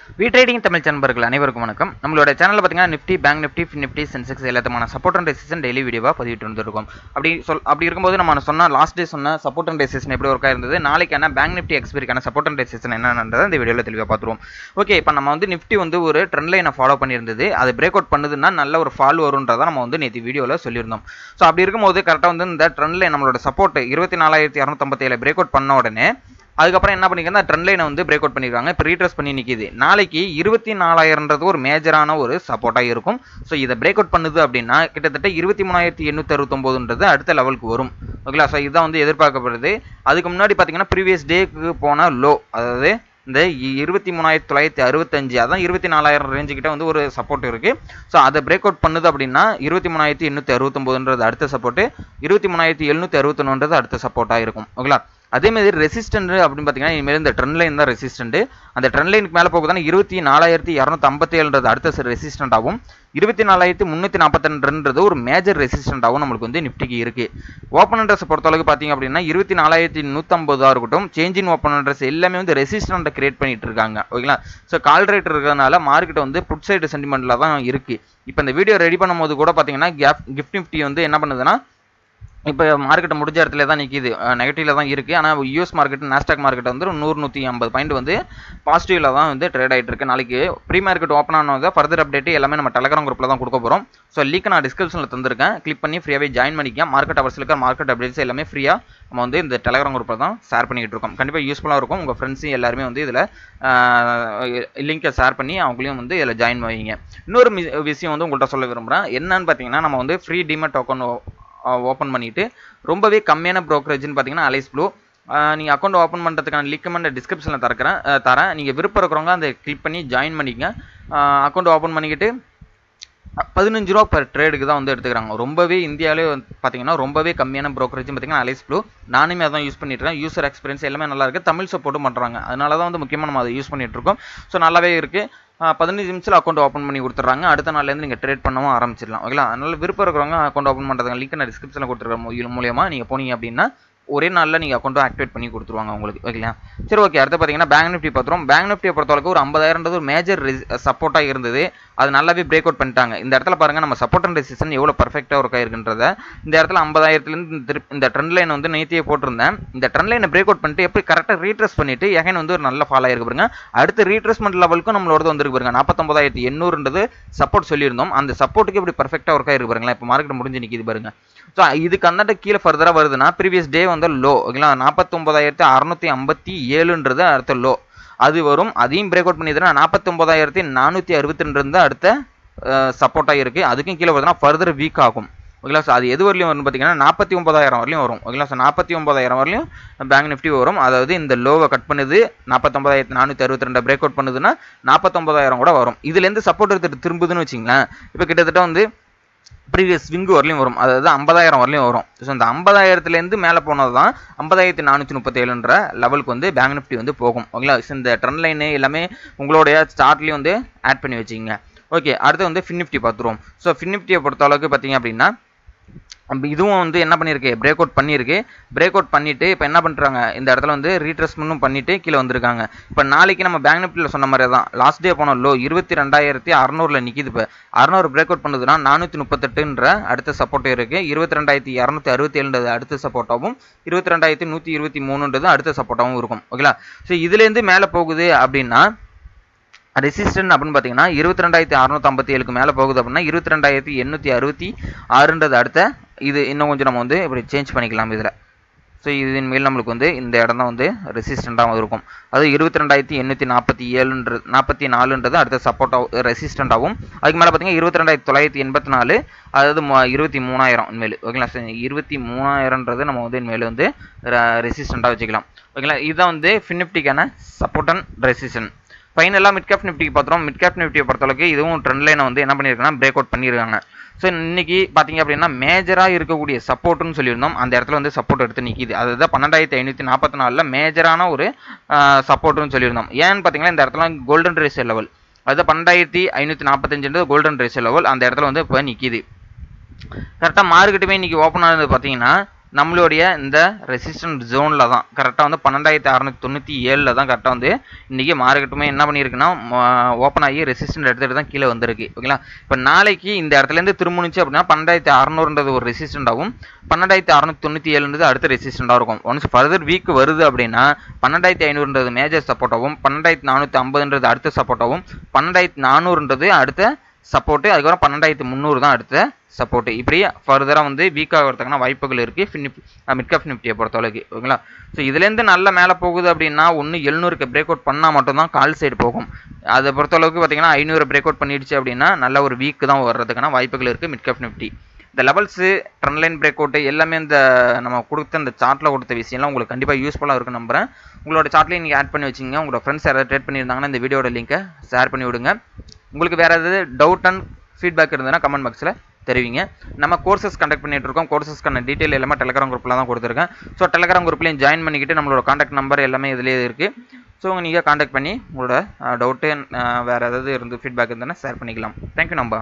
Trading Tamil நண்பர்கள் அனைவருக்கும் வணக்கம். நம்மளோட சேனல்ல பாத்தீங்கன்னா நிஃப்டி, பேங்க் நிஃப்டி, நிஃப்டி, சென்செக்ஸ் எல்லாத்துமான சப்போர்ட் அண்ட் ரெசிஸ்டன்ஸ் டெய்லி வீடியோவா பதிவிட்டு வந்துருக்கோம். அப்படி இருக்கும்போது நம்ம சொன்ன லாஸ்ட் டே சொன்ன சப்போர்ட் அண்ட் ரெசிஸ்டன்ஸ் எப்படி ஒர்க் ஆயிருந்தது, நாளைக்கான பேங்க் நிஃப்டி எக்ஸ்பீரிக்கான சப்போர்ட் அண்ட் ரெசிஸ்டன்ஸ் என்னன்றதை இந்த வீடியோல தெளிவா பார்த்துருவோம். ஓகே, இப்போ நம்ம வந்து நிஃப்டி வந்து ஒரு ட்ரெண்ட் லைனை ஃபாலோ பண்ணியிருந்தது, அது பிரேக் அவுட் பண்ணுதுன்னா நல்ல ஒரு ஃபால் வரும்ன்றதை நம்ம வந்து நேற்று வீடியோல சொல்லியிருந்தோம். ஸோ அப்படி இருக்கும்போது கரெக்டாக வந்து இந்த ட்ரெண்ட் லைன் நம்மளோட சப்போர்ட் 24,257 பிரேக் அவுட் பண்ண உடனே அதுக்கப்புறம் என்ன பண்ணிருக்காங்க, ட்ரெண்ட் லைனை வந்து பிரேக் அவுட் பண்ணிருக்காங்க. இப்போ ரீட்ரேஸ் பண்ணி நிற்கிது. நாளைக்கு 24,000ன்றது ஒரு மேஜரான ஒரு சப்போர்ட்டாக இருக்கும். ஸோ இதை பிரேக் அவுட் பண்ணுது அப்படின்னா கிட்டத்தட்ட 23,869ன்றது அடுத்த லெவலுக்கு வரும். ஓகேங்களா? ஸோ இதுதான் வந்து எதிர்பார்க்கப்படுது. அதுக்கு முன்னாடி பார்த்தீங்கன்னா ப்ரீவியஸ் டேக்கு போன லோ, அதாவது இந்த 23,965, அதான் 24,000 ரேஞ்சு கிட்ட வந்து ஒரு சப்போர்ட் இருக்கு. ஸோ அதை பிரேக் அவுட் பண்ணுது அப்படின்னா 23,869ன்றது அடுத்த சப்போர்ட், 23,761ன்றது அடுத்த சப்போர்ட்டாக இருக்கும். ஓகேங்களா? அதே மாதிரி ரெசிஸ்டன்ட் அப்படின்னு பார்த்தீங்கன்னா இனிமேல் இந்த ட்ரெண்ட் லைன் தான் ரெசிஸ்டன்ட். அந்த ட்ரெண்ட் லைனுக்கு மேலே போகுதுன்னா 24,257ன்றது அடுத்த ரெசிஸ்டன்ட் ஆகும். 24,342ன்றது ஒரு மேஜர் ரெசிஸ்டன்ட் ஆகும் நம்மளுக்கு வந்து நிஃப்டிக்கு இருக்கு. ஓப்பன் இன்ட்ரெஸ்ட் பொறுத்தளவுக்கு பார்த்தீங்க அப்படின்னா 24,150 இருக்கட்டும், சேஞ்ச் இன் ஓப்பன் இன்ட்ரெஸ்ட் எல்லாமே வந்து ரெசிஸ்டன்ட்டை கிரியேட் பண்ணிட்டு இருக்காங்க. ஓகேங்களா? ஸோ கால் ரேட் இருக்கிறதுனால மார்க்கெட் வந்து புட் சைடு சென்டிமெண்ட்ல தான் இருக்கு. இப்போ இந்த வீடியோ ரெடி பண்ணும்போது கூட பார்த்தீங்கன்னா கிஃப்ட் நிஃப்டி வந்து என்ன பண்ணுதுன்னா இப்போ மார்க்கெட் முடிஞ்ச இடத்துல தான் நிற்கிது, நெகட்டிவ்ல தான் இருக்குது. ஆனால் யூஎஸ் மார்க்கெட், நாஸ்டாக் மார்க்கெட் வந்து 100-150 பாயிண்ட் வந்து பாசிட்டிவ்ல தான் வந்து ட்ரேட் ஆகிட்டு இருக்கு. நாளைக்கு ப்ரீ மார்க்கெட் ஓப்பன் ஆனது ஃபர்தர் அப்டேட் எல்லாமே நம்ம டெலகிராம் குரூப்பில் தான் கொடுக்க போகிறோம். ஸோ லிங்க் நான் டிஸ்கிரிப்ஷனில் தந்திருக்கேன், கிளிக் பண்ணி ஃப்ரீயாகவே ஜாயின் பண்ணிக்க. மார்க்கெட் அவர்ஸ் இருக்க மார்க்கெட் அப்டேட்ஸ் எல்லாமே ஃப்ரீயாக நம்ம வந்து இந்த டெலகிராம் குரூப்பில் தான் ஷேர் பண்ணிக்கிட்டு இருக்கோம். கண்டிப்பாக யூஸ்ஃபுல்லாக இருக்கும். உங்கள் ஃப்ரெண்ட்ஸு எல்லாருமே வந்து இதில் லிங்கை ஷேர் பண்ணி அவங்களையும் வந்து இதில் ஜாயின் வைங்க. இன்னொரு விஷயம் வந்து உங்கள்கிட்ட சொல்ல விரும்புகிறேன். என்னன்னு பார்த்தீங்கன்னா, நம்ம வந்து ஃப்ரீ டிமெட் அக்கௌண்ட் ஓப்பன் பண்ணிவிட்டு ரொம்பவே கம்மியான ப்ரோக்கரேஜ்னு பார்த்தீங்கன்னா அலைஸ் ப்ளூ. நீங்கள் அக்கௌண்ட் ஓப்பன் பண்ணுறதுக்கான லிங்க் டிஸ்கிரிப்ஷனில் தரேன். நீங்கள் விருப்பம் இருக்கிறவங்க அதை கிளிக் பண்ணி ஜாயின் பண்ணிக்கங்க. அக்கௌண்ட் ஓப்பன் பண்ணிக்கிட்டு 15 ரூபா பர் ட்ரேடுக்கு தான் வந்து எடுத்துக்கிறாங்க. ரொம்பவே இந்தியாவிலே பார்த்தீங்கன்னா ரொம்பவே கம்மியான ப்ரோக்கரேஜ் பார்த்தீங்கன்னா அலைஸ் ப்ளூ. நானுமே அதான் யூஸ் பண்ணிட்டு இருக்கேன். யூசர் எக்ஸ்பீரியன்ஸ் எல்லாமே நல்லா இருக்குது. தமிழ் சப்போர்ட்டும் பண்ணுறாங்க. அதனால தான் வந்து முக்கியமாக நம்ம அதை யூஸ் பண்ணிட்டு இருக்கோம். ஸோ நல்லாவே இருக்குது. 15 நிமிஷத்தில் அக்கௌண்ட் ஓப்பன் பண்ணி கொடுத்துட்றாங்க. அடுத்த நாள்லேருந்து நீங்கள் ட்ரேட் பண்ணவும் ஆரம்பிச்சிடலாம். ஓகேங்களா? அதனால் விருப்பம் இருக்கிறவங்க அக்கௌண்ட் ஓப்பன் பண்ணுறதுக்கு லிங்க் நான் டிஸ்கிரிப்ஷனில் கொடுத்துருக்க மூலியமாக நீங்கள் போனீங்க அப்படின்னா ஒரே நாளில் நீங்கள் அக்கௌண்ட்டை ஆக்டிவேட் பண்ணி கொடுத்துருவாங்க உங்களுக்கு. ஓகேங்களா? சரி, ஓகே. அடுத்து பார்த்தீங்கன்னா பேங்க் நிஃப்டி பார்த்துருவோம். பேங்க் நிஃப்டியை பொறுத்தவரைக்கும் ஒரு 50,000ன்றது ஒரு மேஜர் சப்போர்ட்டாக இருந்தது. அது நல்லாவே பிரேக் அவுட் பண்ணிட்டாங்க. இந்த இடத்துல பாருங்கள், நம்ம சப்போர்ட் அண்ட் ரெசிஸ்டன்ஸ் எவ்வளோ பர்ஃபெக்டாக ஒர்க் ஆயிருக்குன்றத. இந்த இடத்துல 50,000லேருந்து இந்த ட்ரெண்ட் லைன் வந்து நேத்தியே போட்டிருந்தேன். இந்த ட்ரெண்ட் லைனை பிரேக் அவுட் பண்ணிட்டு எப்படி கரெக்டாக ரீட்ரெஸ் பண்ணிட்டு எகைன் வந்து ஒரு நல்ல ஃபால் ஆயிருக்கு பாருங்க. அடுத்து ரீட்ரெஸ்மெண்ட் லெவலுக்கும் நம்மளோட வந்துருக்கு பாருங்க. 49,800ன்றது சப்போர்ட் சொல்லியிருந்தோம். அந்த சப்போர்ட்டுக்கு எப்படி பர்ஃபெக்டாக ஒர்க் ஆயிருக்கு பாருங்களா. இப்போ மார்க்கெட் முடிஞ்சு நிற்கிது பாருங்க. ஸோ இதுக்கு அந்தாண்ட கீழே ஃபர்தராக வருதுன்னா ப்ரீவியஸ் டே வந்து லோ. ஓகேங்களா? 49,657ன்றது அடுத்த லோ அது வரும். அதையும் பிரேக் அவுட் பண்ணிதுன்னா 49,462 அடுத்த சப்போர்ட்டாக இருக்குது. அதுக்கும் கீழே வருதுன்னா ஃபர்தர் வீக் ஆகும். ஓகேங்களா? ஸோ அது எது வரலையும் வரும்னு பார்த்தீங்கன்னா 49,000 வரலையும் வரும். ஓகேங்களா? ஸோ 49,000 வரலையும் பேங்க் நிஃப்டி வரும். அதாவது இந்த லோவை கட் பண்ணுது, 49,462 பிரேக் அவுட் பண்ணுதுன்னா 49,000 கூட வரும். இதுலேருந்து சப்போர்ட் எடுத்துட்டு திரும்புதுன்னு வச்சிங்களேன். இப்போ கிட்டத்தட்ட வந்து ப்ரீவியஸ் ஸ்விங்கு வரலையும் வரும். அதாவது 50,000 வரலையும் வரும். ஸோ இந்த 50,000லேருந்து மேலே போனது தான் 50,437ன்ற லெவலுக்கு வந்து பேங்க் நிஃப்டி வந்து போகும். ஓகேங்களா? இந்த ட்ரெண்ட் லைனு எல்லாமே உங்களுடைய சார்ட்லேயும் வந்து ஆட் பண்ணி வச்சுக்கோங்க. ஓகே, அடுத்து வந்து ஃபின் நிஃப்டி பார்த்துருவோம். ஸோ ஃபின் நிஃப்டியை பொறுத்த அளவுக்கு பார்த்தீங்க அப்படின்னா இதுவும் வந்து என்ன பண்ணியிருக்கு, பிரேக் அவுட் பண்ணியிருக்கு. பிரேக் அவுட் பண்ணிவிட்டு இப்போ என்ன பண்ணுறாங்க, இந்த இடத்துல வந்து ரீட்ரெஸ்மெண்ட்டும் பண்ணிவிட்டு கீழே வந்திருக்காங்க. இப்போ நாளைக்கு நம்ம பேங்க் நிஃப்டியில் சொன்ன மாதிரி தான் லாஸ்ட் டே போன லோ 22,600 நிற்கிது. இப்போ 600 பிரேக் அவுட் பண்ணுதுன்னா 438ன்ற அடுத்த சப்போர்ட் இருக்குது. 22,267ன்றது அடுத்த சப்போர்ட்டாகவும் 22,123ன்றது அடுத்த சப்போர்ட்டாகவும் இருக்கும். ஓகேங்களா? ஸோ இதுலேருந்து மேலே போகுது அப்படின்னா ரெசிஸ்டன்ட் அப்படின்னு பார்த்தீங்கன்னா 22,657க்கு மேலே போகுது அப்படின்னா 22,866ன்றது அடுத்த. இது இன்னும் கொஞ்சம் நம்ம வந்து இப்படி சேஞ்ச் பண்ணிக்கலாம் இதில். ஸோ இதன் மேல் நம்மளுக்கு வந்து இந்த இடம் தான் வந்து ரெசிஸ்டண்ட்டாகவும் இருக்கும். அது 22,844ன்றது அடுத்த சப்போர்ட்டாக ரெசிஸ்டண்ட்டாகவும். அதுக்கு மேலே பார்த்தீங்கன்னா 22,984, அதாவது 23,000 இனிமேல். ஓகேங்களா? 23,000ன்றது நம்ம வந்து இனிமேல் வந்து ரெசிஸ்டண்ட்டாக வச்சுக்கலாம். ஓகேங்களா? இதுதான் வந்து ஃபின் நிஃப்டிக்கான சப்போர்ட் அண்ட் ரெசிஸ்டன்ட். ஃபைனலாக மிட் கேப் நிஃப்டிக்கு பார்த்துறோம். மிட் கேப் நிஃப்டியை பொறுத்தளவுக்கு இதுவும் ட்ரெண்ட் லைனை வந்து என்ன பண்ணியிருக்காங்கன்னா பிரேக் அவுட் பண்ணியிருக்காங்க. ஸோ இன்னைக்கு பார்த்தீங்க அப்படின்னா மேஜராக இருக்கக்கூடிய சப்போர்ட்டுன்னு சொல்லியிருந்தோம். அந்த இடத்துல வந்து சப்போர்ட் எடுத்து நிற்கிது. அதுதான் 12,544 மேஜரான ஒரு சப்போர்ட்டுன்னு சொல்லியிருந்தோம். ஏன்னு பார்த்தீங்கன்னா இந்த இடத்துல கோல்டன் ரேஷியோ லெவல், அதுதான் 12,545 கோல்டன் ரேஷியோ லெவல். அந்த இடத்துல வந்து இப்போ நிற்கிது. கரெக்டாக மார்க்கெட்டுமே இன்றைக்கி ஓப்பன் ஆனது பார்த்தீங்கன்னா நம்மளுடைய இந்த ரெசிஸ்டன்ட் ஜோனில் தான் கரெக்டாக வந்து 12697 தான் கரெக்டாக வந்து இன்றைக்கி மார்க்கெட்டுமே என்ன பண்ணியிருக்குன்னா ஓப்பன் ஆகி ரெசிஸ்டன்ட் எடுத்துகிட்டு தான் கீழே வந்திருக்கு. ஓகேங்களா, இப்போ நாளைக்கு இந்த இடத்துலேருந்து திரும்பினுச்சு அப்படின்னா 12600 ஒரு ரெசிஸ்டண்டாகவும் 12697 அடுத்த ரெசிஸ்டண்டாக இருக்கும். ஒன்ஸ் ஃபர்தர் வீக் வருது அப்படின்னா 12500 மேஜர் சப்போர்ட்டாகவும் 12450 அடுத்த சப்போர்ட்டாகவும் 12400 அடுத்த சப்போர்ட்டு, அதுக்கப்புறம் 12300 தான் அடுத்த சப்போர்ட்டு. இப்படி ஃபர்தராக வந்து வீக் ஆகிறதுக்கான வாய்ப்புகள் இருக்குது மிட் கேப் நிஃப்டியை பொறுத்தளவுக்கு. ஓகேங்களா, ஸோ இதுலேருந்து நல்ல மேலே போகுது அப்படின்னா ஒன்று 700க்கு பிரேக் அவுட் பண்ணால் மட்டும்தான் கால் சைடு போகும். அதை பொறுத்தளவுக்கு பார்த்தீங்கன்னா 500 பிரேக் அவுட் பண்ணிடுச்சு அப்படின்னா நல்ல ஒரு வீக் தான் வர்றதுக்கான வாய்ப்புகள் இருக்குது மிட் கேப் நிஃப்டி. இந்த லெவல்ஸு ட்ரெண்ட்லைன் பிரேக் அவுட்டு எல்லாமே இந்த நம்ம கொடுத்த இந்த சார்ட்டில் கொடுத்த விஷயம்லாம் உங்களுக்கு கண்டிப்பாக யூஸ்ஃபுல்லாக இருக்குன்னு நம்புகிறேன். உங்களோட சார்ட்லேயும் நீங்கள் ஆட் பண்ணி வச்சுங்க. உங்களோட ஃப்ரெண்ட்ஸ் யாராவது ட்ரேட் பண்ணியிருந்தாங்கன்னா இந்த வீடியோட லிங்கை ஷேர் பண்ணி விடுங்க. உங்களுக்கு வேறு ஏதாவது டவுட் அண்ட் ஃபீட்பேக் இருந்ததுன்னா கமெண்ட் பாக்ஸில் தெரிவிங்க. நம்ம கோர்சஸ் கண்டக்ட் பண்ணிட்டு இருக்கோம். கோர்சஸ்க்கான டீட்டெயில் எல்லாமே டெலகிராம் குரூப்பில் தான் கொடுத்துருக்கேன். ஸோ டெலகிராம் குரூப்லையும் ஜாயின் பண்ணிக்கிட்டு நம்மளோட காண்டாக்ட் நம்பர் எல்லாமே இதிலே இருக்குது. ஸோ நீங்கள் காண்டாக்ட் பண்ணி உங்களோட டவுட்டு வேறு ஏதாவது இருந்து ஃபீட்பேக் இருந்ததுன்னா ஷேர் பண்ணிக்கலாம். தேங்க்யூ நம்பா.